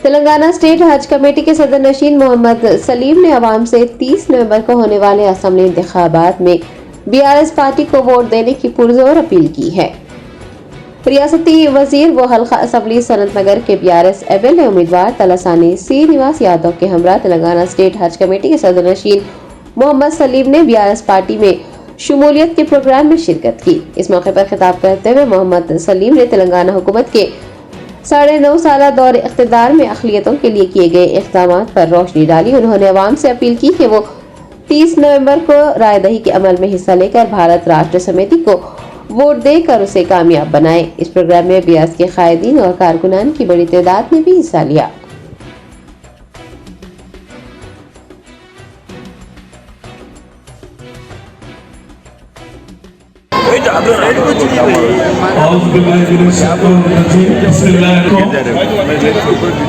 Telangana state हज committee के सदर नशीन मोहम्मद सलीम ने अवाम से 30 नवंबर को होने वाले असम्बली इंतखाबात में बीआरएस पार्टी को वोट देने की पुरजोर अपील की है। रियासती वजीर व हल्का असम्बली सनत नगर के बीआरएस एमएलए उम्मीदवार तलासानी श्रीनिवास यादव के हमरा तेलंगाना स्टेट हज कमेटी के सदर नशीन मोहम्मद सलीम ने बीआरएस पार्टी में शमूलियत के प्रोग्राम में शिरकत की। इस मौके पर खिताब करते हुए मोहम्मद सलीम ने तेलंगाना हुकूमत के 9.5 साल दौर इख्तिदार में अक़लियतों के लिए किए गए इक़दामात पर रोशनी डाली। उन्होंने अवाम से अपील की कि वो 30 नवंबर को रायदही के अमल में हिस्सा लेकर भारत राष्ट्र समिति को वोट देकर उसे कामयाब बनाए। इस प्रोग्राम में बीआरएस के कायदीन और कारकुनान की बड़ी तादाद ने भी हिस्सा लिया।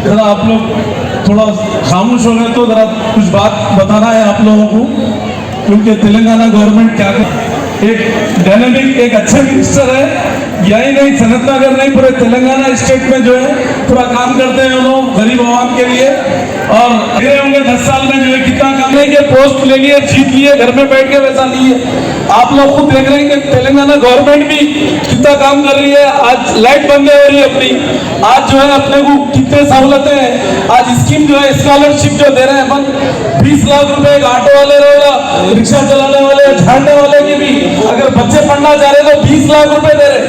जरा आप लोग थोड़ा खामोश हो गए तो जरा कुछ बात बताना है आप लोगों को, क्योंकि तेलंगाना गवर्नमेंट क्या एक डायनेमिक एक अच्छा मिनिस्टर है, यही नहीं सनत नगर नहीं पूरे तेलंगाना स्टेट में जो है पूरा काम करते हैं लोग गरीब आवाम के लिए। और अगले होंगे 10 साल में जो है कितना काम लेंगे, पोस्ट ले लिए, जीत लिए, घर में बैठ के वैसा नहीं है। आप लोग खुद देख रहे हैं कि तेलंगाना गवर्नमेंट भी कितना काम कर रही है। आज लाइट बंद हो रही है अपनी, आज जो है अपने को कितने सहूलतें हैं। आज स्कीम जो है स्कॉलरशिप जो दे रहे हैं अपन 20 लाख रुपए एक ऑटो वाले रहेगा, रिक्शा चलाने वाले, झाड़ने वाले की भी अगर बच्चे पढ़ना चाह रहे तो 20 लाख रुपए दे रहे,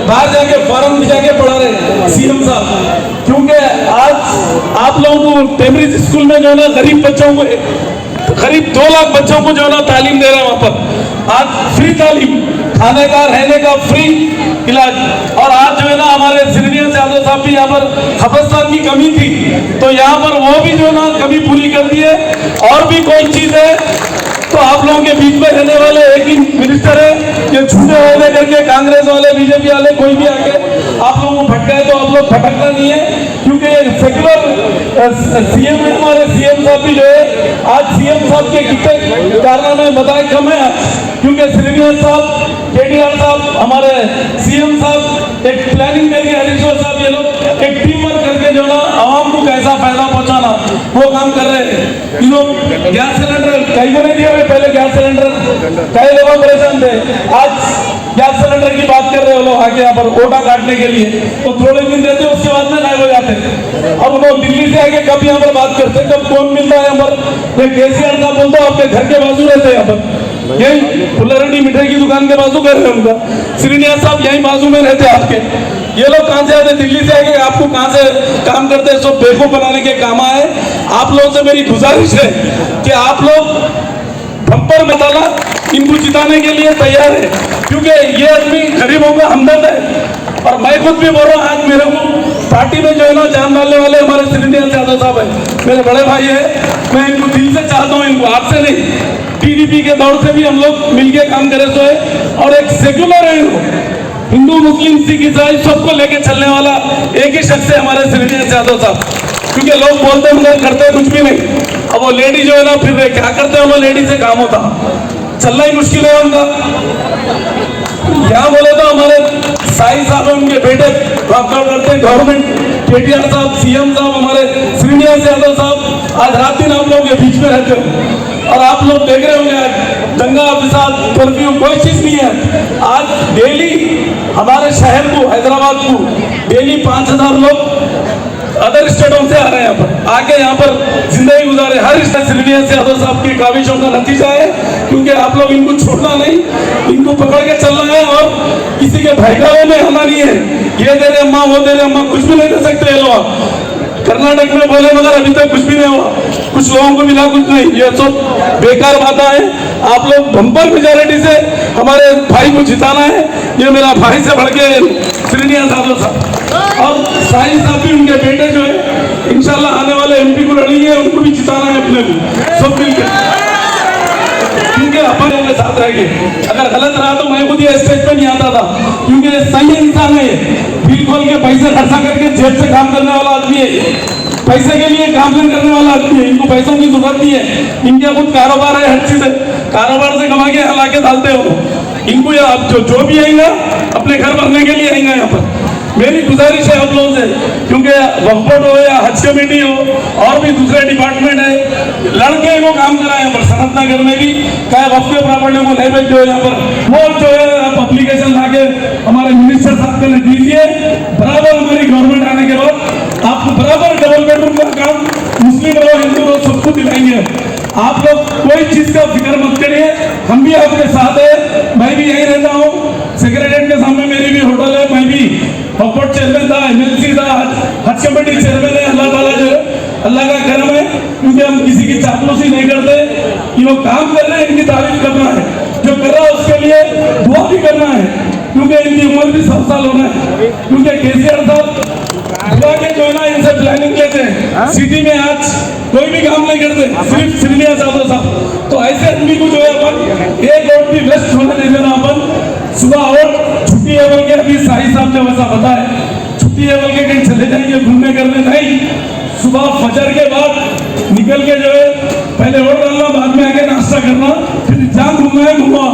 बाहर जाके फॉरन भी जाके पढ़ा रहे सीएम साहब। क्योंकि आज आप लोगों को कैम्ब्रिज स्कूल में जो है ना गरीब बच्चों को करीब 2 लाख बच्चों को जो है ना तालीम दे रहे हैं वहां पर। आज फ्री तालीम, खाने का रहने का फ्री इलाज। और आज जो है ना हमारे श्रीनिवास यादव साहब भी यहाँ पर खबरस्तान की कमी थी तो यहाँ पर वो भी जो है ना कमी पूरी कर दी है। और भी कोई चीज है तो आप लोगों के बीच में रहने वाले एक ही मिनिस्टर है, ये झूठे वाले करके कांग्रेस वाले बीजेपी वाले कोई भी आके आप लोगों को भटकाए तो आप लोग भटकना नहीं है। क्योंकि सेक्युलर सीएम है हमारे, सीएम साहब भी जो है आज सीएम साहब के कितने कारनामे बताए कम है। क्योंकि श्रीनिवास साहब, केटीआर साहब, हमारे सीएम साहब एक प्लानिंग करके, हरीश्वर साहब ये लोग एक टीम वर्क करके जो ना आवाम को कैसा फायदा पहुंचाना वो काम कर रहे हैं। ये लोग गैस सिलेंडर कई को नहीं दिया, पहले गैस सिलेंडर कई लोग परेशान थे, आज गैस सिलेंडर की बात कर रहे हो लोग आके यहाँ पर वोटा काटने के लिए तो थोड़े दिन देते उसके बाद में गायब हो जाते। अब लोग दिल्ली से आके कब यहाँ पर बात करते, कब कौन मिलता है यहाँ पर। केसीआर साहब बोलता है आपके घर के बाजू रहते हैं यहाँ पर, यही फुलरडी मिठाई की दुकान के बाजू कर रहे हैं उनका। श्रीनिवास साहब यही बाजू में रहते आपके। ये लोग कहां से आते, दिल्ली से आके आपको कहां से काम करते हैं, सब बेवकूफ बनाने के काम आए। आप लोगों से मेरी गुजारिश है कि आप लोग बम्पर मसाला इनको जिताने के लिए तैयार है, क्योंकि ये आदमी गरीबों का हमदर्द है। और मैं खुद भी बोल रहा हूँ, आज मेरे को पार्टी में जो है ना जान डालने वाले हमारे श्रीनिवास यादव साहब है, मेरे बड़े भाई है। मैं इनको दिल से चाहता हूँ, इनको आपसे नहीं, टीडीपी के दौर से भी हम लोग मिलकर काम करे तो है। और एक सेक्युलर है, हिंदू मुस्लिम सिख ईसाई सबको लेके चलने वाला एक ही शख्स है हमारे श्रीनिवास यादव साहब। क्योंकि लोग बोलते हैं मगर करते कुछ भी नहीं। अब वो लेडी जो है ना फिर क्या करते हैं, वो लेडी से काम होता, चलना ही मुश्किल है उनका। यहाँ बोले तो हमारे साई साहब उनके बेटे वर्कआउट करते हैं गवर्नमेंट, केटीआर साहब, सीएम साहब, हमारे श्रीनिवास यादव साहब आज रात दिन आप लोग के बीच में रहते हो। और आप लोग देख रहे होंगे आज दंगा फिसाद कर्फ्यू कोई चीज नहीं है। आज डेली हमारे शहर को, हैदराबाद को डेली 5000 लोग अदर स्टेटों से आ रहे हैं यहाँ पर, आके यहाँ पर जिंदगी गुजारे। हर श्रीनिवास यादव साहब की काविशों का नतीजा है। क्योंकि आप लोग इनको छोड़ना नहीं, इनको पकड़ के चलना है और किसी के बहकावे में आना नहीं है। ये दे रहे अम्मा, वो दे रहे अम्मा, कुछ भी नहीं दे सकते ये लोग। कर्नाटक में बोले मगर अभी तक कुछ भी नहीं हुआ, कुछ लोगों को मिला कुछ नहीं, ये सब बेकार बातें हैं। आप लोग बम्पर मेजॉरिटी से हमारे भाई को जिताना है। ये मेरा भाई से बढ़ के श्रीनिवास यादव साहब और साई साहब भी, उनके बेटे जो है इंशाल्लाह आने वाले एमपी को लड़ेंगे, उनको भी जिताना है अपने को सब मिलकर। क्योंकि अपन उनके साथ रहेंगे, अगर गलत रहा तो मैं खुद ये स्टेज पे नहीं आता था। क्योंकि सही इंसान है, बिल खोल के पैसे खर्चा करके जेब से काम करने वाला आदमी है, पैसे के लिए काम करने वाला आदमी है। इनको पैसों की जरूरत नहीं है, इनके खुद कारोबार है, हर चीज है, कारोबार से कमा के ला के डालते हो। इनको जो भी आएगा अपने घर भरने के लिए आएगा यहाँ पर। मेरी गुजारिश है आप लोगों से, क्योंकि वक्फ बोर्ड हो या हज कमेटी हो और भी दूसरे डिपार्टमेंट है, लड़के को काम कराए यहाँ पर सनत नगर में भी क्या वक्फ के प्रॉपर्टी को नहीं बेच दो यहाँ पर, वो जो है आप अप्लीकेशन लाके हमारे मिनिस्टर साहब के लिए दीजिए। बराबर हमारी गवर्नमेंट आने के बाद आपको बराबर डबल बेडरूम का काम मुस्लिम रहो हिंदू रहो सबको दिलाएंगे। आप लोग कोई चीज का फिक्र मत करिए, हम भी आपके साथ है। मैं भी यहीं रहता हूँ, सेक्रेटरीट के सामने मेरी भी होटल है, मैं भी बोर्ड चेयरमैन था, एमएलसी था, हज कमेटी चेयरमैन है। अल्लाह ताला जो है अल्लाह का करम है, क्योंकि हम किसी की चापलूसी नहीं करते। ये लोग काम कर रहे हैं, इनकी तारीफ करना है, जो कर रहा है उसके लिए दुआ भी करना है, क्योंकि इनकी उम्र भी 100 साल होना है। क्योंकि केसीआर साहब बुला के जो है ना इनसे प्लानिंग लेते हैं, सिटी में आज कोई भी काम नहीं करते, सिर्फ सिरनिया साहब। तो ऐसे आदमी को जो है अपन एक वोट भी वेस्ट होने नहीं देना। अपन सुबह और छुट्टी है बोल के, अभी साहिब साहब ने वैसा बताया, छुट्टी है बोल के कहीं चले जाएंगे घूमने करने, नहीं। सुबह फजर के बाद निकल के जो है पहले वोट डालना, बाद में आके नाश्ता करना, फिर जहाँ घूमना है घूमा,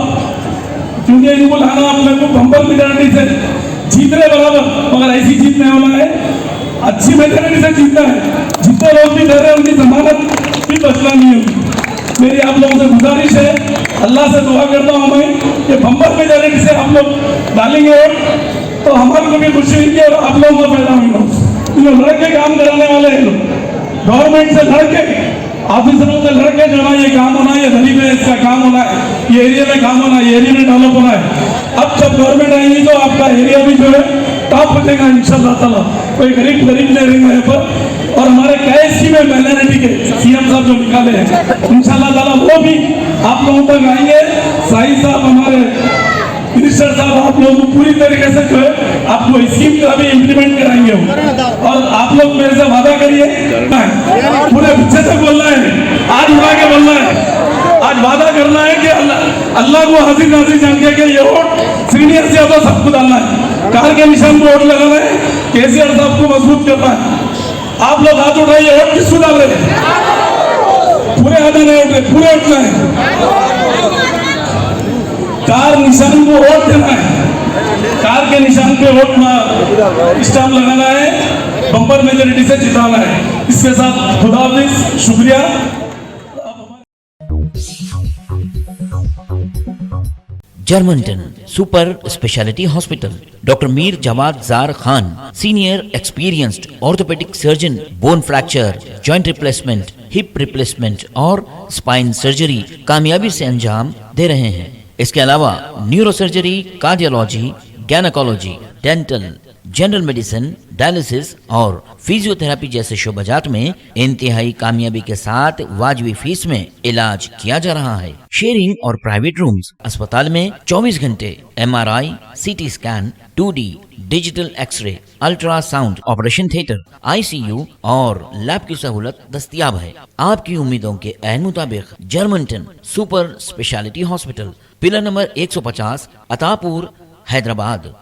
क्योंकि इनको लाना अपने को बम्पर मेजॉरिटी से जीतने बराबर, मगर ऐसी जीत नहीं होना है, अच्छी मेजॉरिटी से जीतना है। जितने लोग भी डर रहे हैं उनकी जमानत भी बचना नहीं होगी। मेरी आप लोगों से गुजारिश है, अल्लाह से दुआ करता हूँ मैं कि बम्पर मेजॉरिटी से आप लोग डालेंगे वोट तो हमारे को भी खुशी होगी और आप लोगों को फायदा होगा। लड़के काम कराने वाले हैं लोग, गवर्नमेंट से लड़के, ऑफिसरों से लड़के जो है ये काम होना है, ये गरीब है इसका काम होना है, ये एरिया में काम होना है, ये एरिया में डेवलप होना है। अब जब गवर्नमेंट आएगी तो आपका एरिया भी जो है टॉप हो जाएगा इंशाल्लाह ताला, कोई गरीब नहीं रहेंगे यहाँ पर। और हमारे कैसी में माइनॉरिटी के सीएम साहब जो निकाले हैं इंशाल्लाह ताला वो भी आप लोगों तक आएंगे। साहिब साहब हमारे मिनिस्टर साहब आप लोगों को पूरी तरीके से जो है आपको स्कीम का भी इम्प्लीमेंट कराएंगे और आप लोग मेरे से वादा करिए, पूरे बच्चे से बोलना है, आज उड़ा के बोलना है, आज वादा करना है कि अल्लाह को हाजिर नाजिर जान के ये वोट सीनियर से ज्यादा सबको डालना है, कार के निशान को वोट लगाना है, केसीआर साहब को मजबूत करना है। आप लोग हाथ उठाइए, वोट किसको डाल रहे हैं? पूरे हाथ नहीं उठ रहे, पूरे उठना है, कार निशान को वोट देना है, कार के निशान पे वोट स्टाम्प लगाना है, बम्पर मेजॉरिटी से जिताना है। इसके साथ खुदा हाफिज, शुक्रिया। Germanten super speciality hospital, doctor Mir Jawad Jar Khan, senior experienced orthopaedic surgeon, bone fracture, joint replacement, hip replacement और स्पाइन सर्जरी कामयाबी से अंजाम दे रहे हैं। इसके अलावा neuro surgery, cardiology, gynaecology, dental, general medicine, dialysis और फिजियोथेरेपी जैसे शोबाजात में इंतहाई कामयाबी के साथ वाजबी फीस में इलाज किया जा रहा है। शेयरिंग और प्राइवेट रूम्स, अस्पताल में 24 घंटे MRI, CT scan, 2D digital x ray, ultrasound, operation theatre, ICU और लैब की सहूलत दस्तयाब है। आपकी उम्मीदों के ऐन मुताबिक Germanten super speciality hospital, pillar number 150, Attapur, Hyderabad.